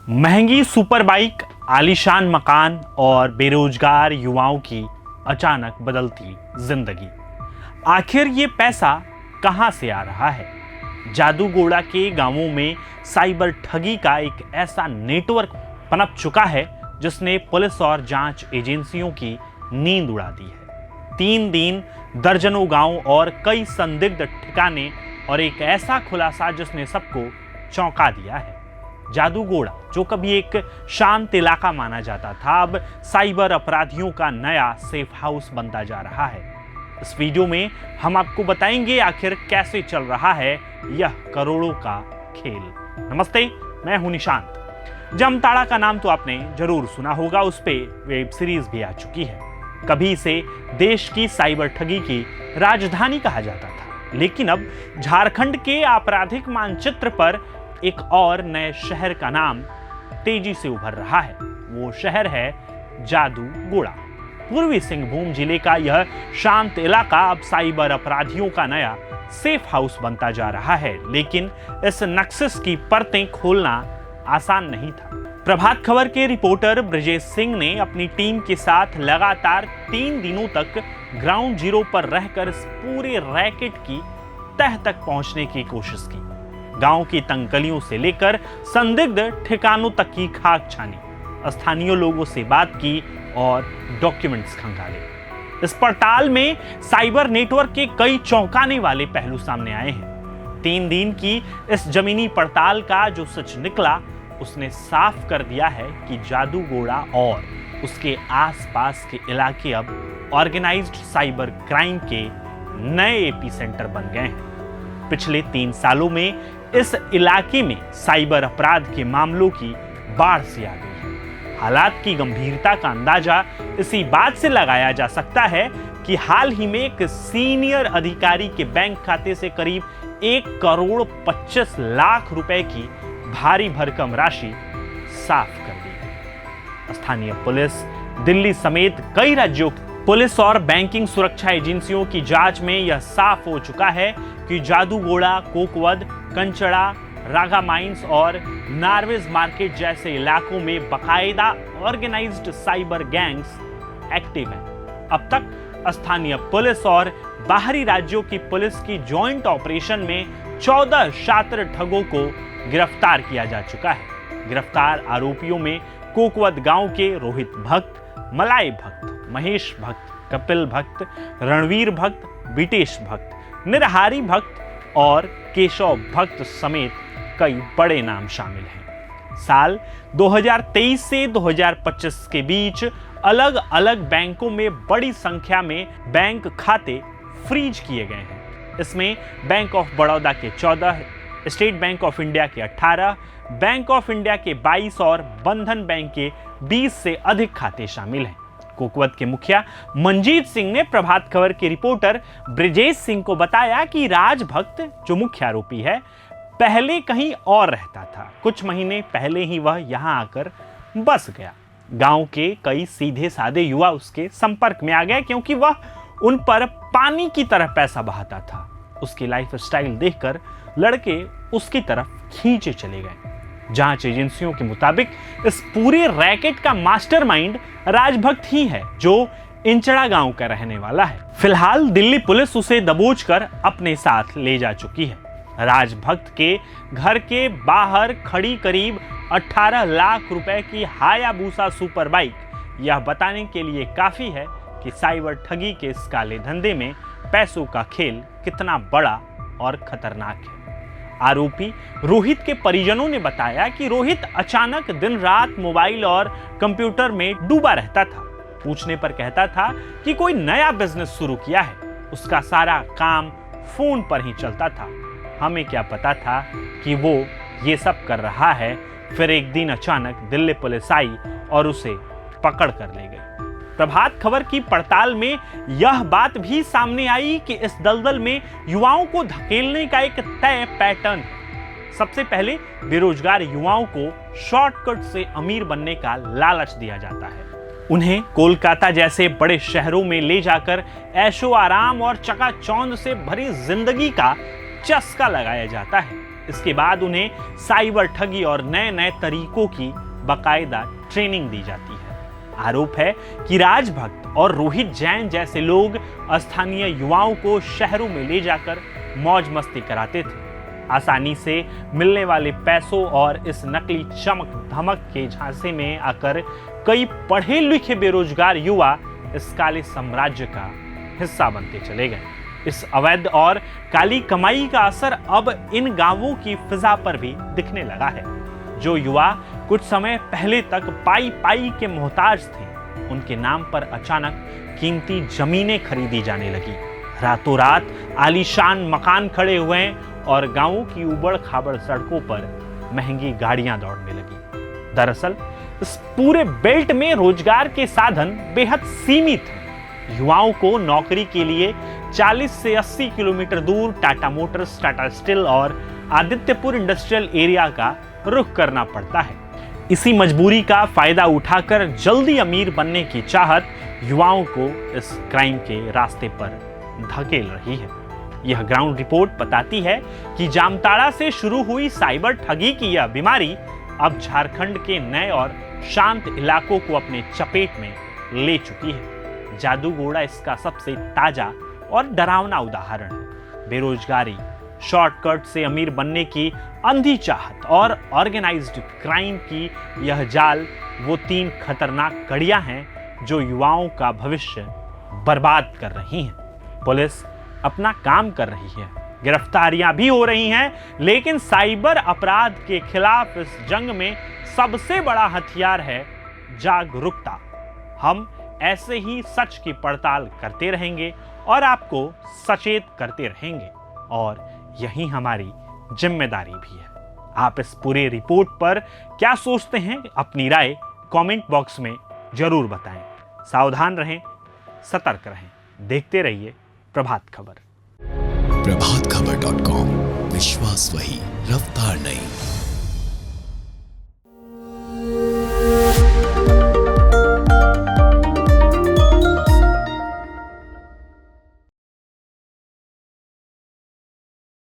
महंगी super bike, आलीशान मकान और बेरोजगार युवाओं की अचानक बदलती जिंदगी। आखिर ये पैसा कहां से आ रहा है? जादूगोड़ा के गांवों में साइबर ठगी का एक ऐसा नेटवर्क पनप चुका है जिसने पुलिस और जांच एजेंसियों की नींद उड़ा दी है। 3 दिन, दर्जनों गांव और कई संदिग्ध ठिकाने और एक ऐसा खुलासा जिसने सबको चौंका दिया है। जादूगोड़ा, जो कभी एक शांत इलाका माना जाता था, अब साइबर अपराधियों का नया सेफ हाउस बनता जा रहा है। इस वीडियो में हम आपको बताएंगे आखिर कैसे चल रहा है यह करोड़ों का खेल। नमस्ते, मैं हूं निशांत। जामताड़ा का नाम तो आपने जरूर सुना होगा, उस पे वेब सीरीज भी आ चुकी है। कभी इसे देश की साइबर ठगी की राजधानी कहा जाता था, लेकिन अब झारखंड के आपराधिक मानचित्र पर एक और नए शहर का नाम तेजी से उभर रहा है। वो शहर है जादूगोड़ा। पूर्वी सिंहभूम जिले का यह शांत इलाका अब साइबर अपराधियों का नया सेफ हाउस बनता जा रहा है, लेकिन इस नक्सस की परतें खोलना आसान नहीं था। प्रभात खबर के रिपोर्टर ब्रजेश सिंह ने अपनी टीम के साथ लगातार 3 दिनों तक ग्राउंड जीरो पर रहकर इस पूरे रैकेट की तह तक पहुंचने की कोशिश की। गांव की तंगलियों से लेकर संदिग्ध ठिकानों तक की खाक छानी, स्थानीय लोगों से बात की और डॉक्यूमेंट्स खंगाले। इस पड़ताल में साइबर नेटवर्क के कई चौंकाने वाले पहलू सामने आए हैं। 3 दिन की इस जमीनी पड़ताल का जो सच निकला, उसने साफ कर दिया है कि जादूगोड़ा और उसके आसपास के इलाके अब ऑर्गेनाइज्ड साइबर क्राइम के नए एपीसेंटर बन गए हैं। पिछले 3 सालों में इस इलाके में साइबर अपराध के मामलों की बाढ़ सी आ गई है। हालात की गंभीरता का अंदाजा इसी बात से लगाया जा सकता है कि हाल ही में एक सीनियर अधिकारी के बैंक खाते से करीब 1,25,00,000 रुपए की भारी भरकम राशि साफ कर दी गई। स्थानीय पुलिस, दिल्ली समेत कई राज्यों पुलिस और बैंकिंग सुरक्षा एजेंसियों की जांच में यह साफ हो चुका है कि जादूगोड़ा, कोकवद, कंचड़ा, रागा माइंस और नार्वेज मार्केट जैसे इलाकों में बकायदा ऑर्गेनाइज्ड साइबर गैंग्स एक्टिव हैं। अब तक स्थानीय पुलिस और बाहरी राज्यों की पुलिस की जॉइंट ऑपरेशन में 14 शातिर ठगों को गिरफ्तार किया जा चुका है। गिरफ्तार आरोपियों में कोकवद गांव के रोहित भक्त, मलाई भक्त, महेश भक्त, कपिल भक्त, रणवीर भक्त, बीटेश भक्त, निरहारी भक्त और केशव भक्त समेत कई बड़े नाम शामिल हैं। साल 2023 से 2025 के बीच अलग अलग बैंकों में बड़ी संख्या में बैंक खाते फ्रीज किए गए हैं। इसमें बैंक ऑफ बड़ौदा के 14, स्टेट बैंक ऑफ इंडिया के 18, बैंक ऑफ इंडिया के 22 और बंधन बैंक के 20 से अधिक खाते शामिल हैं। कोकवद के मुखिया मंजीत सिंह ने प्रभात खबर के रिपोर्टर ब्रजेश सिंह को बताया कि राजभक्त, जो मुख्य आरोपी है, पहले कहीं और रहता था। कुछ महीने पहले ही वह यहां आकर बस गया। गांव के कई सीधे साधे युवा उसके संपर्क में आ गए, क्योंकि वह उन पर पानी की तरह पैसा बहाता था। उसकी लाइफस्टाइल देखकर लड़के उसकी तरफ खींचे चले गए। जांच एजेंसियों के मुताबिक इस पूरे रैकेट का मास्टरमाइंड राजभक्त ही है, जो इंचड़ा गांव का रहने वाला है। फिलहाल दिल्ली पुलिस उसे दबोचकर अपने साथ ले जा चुकी है। राजभक्त के घर के बाहर खड़ी करीब 18 लाख रुपए की हायाबूसा सुपर बाइक यह बताने के लिए काफी है कि साइबर ठगी के इस काले धंधे में पैसों का खेल कितना बड़ा और खतरनाक है। आरोपी रोहित के परिजनों ने बताया कि रोहित अचानक दिन रात मोबाइल और कंप्यूटर में डूबा रहता था। पूछने पर कहता था कि कोई नया बिजनेस शुरू किया है। उसका सारा काम फोन पर ही चलता था। हमें क्या पता था कि वो ये सब कर रहा है। फिर एक दिन अचानक दिल्ली पुलिस आई और उसे पकड़ कर ले गई। प्रभात खबर की पड़ताल में यह बात भी सामने आई कि इस दलदल में युवाओं को धकेलने का एक तय पैटर्न है। सबसे पहले बेरोजगार युवाओं को शॉर्टकट से अमीर बनने का लालच दिया जाता है। उन्हें कोलकाता जैसे बड़े शहरों में ले जाकर ऐशो आराम और चकाचौंध से भरी जिंदगी का चस्का लगाया जाता है। इसके बाद उन्हें साइबर ठगी और नए नए तरीकों की बाकायदा ट्रेनिंग दी जाती है। आरोप है कि राजभक्त और रोहित जैन जैसे लोग स्थानीय युवाओं को शहरों में ले जाकर मौज मस्ती कराते थे। आसानी से मिलने वाले पैसों और इस नकली चमक धमक के झांसे में आकर कई पढ़े लिखे बेरोजगार युवा इस काले साम्राज्य का हिस्सा बनते चले गए। इस अवैध और काली कमाई का असर अब इन गांवों की फिजा पर भी दिखने लगा है। जो युवा कुछ समय पहले तक पाई पाई के मोहताज थे, उनके नाम पर अचानक कीमती जमीनें खरीदी जाने लगी। रातों रात आलीशान मकान खड़े हुए और गांवों की उबड़ खाबड़ सड़कों पर महंगी गाड़ियां दौड़ने लगी। दरअसल इस पूरे बेल्ट में रोजगार के साधन बेहद सीमित हैं। युवाओं को नौकरी के लिए 40 से 80 किलोमीटर दूर टाटा मोटर्स, टाटा स्टील और आदित्यपुर इंडस्ट्रियल एरिया का रुख करना पड़ता है। इसी मजबूरी का फायदा उठाकर जल्दी अमीर बनने की चाहत युवाओं को इस क्राइम के रास्ते पर धकेल रही है। यह ग्राउंड रिपोर्ट बताती है कि जामताड़ा से शुरू हुई साइबर ठगी की यह बीमारी अब झारखंड के नए और शांत इलाकों को अपने चपेट में ले चुकी है। जादूगोड़ा इसका सबसे ताजा और डरावना उदाहरण है। बेरोजगारी, शॉर्टकट से अमीर बनने की अंधी चाहत और ऑर्गेनाइज्ड क्राइम की यह जाल वो 3 खतरनाक कड़ियां हैं जो युवाओं का भविष्य बर्बाद कर रही हैं। पुलिस अपना काम कर रही है, गिरफ्तारियां भी हो रही हैं, लेकिन साइबर अपराध के खिलाफ इस जंग में सबसे बड़ा हथियार है जागरूकता। हम ऐसे ही सच की पड़ताल करते रहेंगे और आपको सचेत करते रहेंगे, और यही हमारी जिम्मेदारी भी है। आप इस पूरे रिपोर्ट पर क्या सोचते हैं? अपनी राय कमेंट बॉक्स में जरूर बताएं। सावधान रहें, सतर्क रहें। देखते रहिए प्रभात खबर। प्रभातखबर.com, विश्वास वही, रफ्तार नहीं।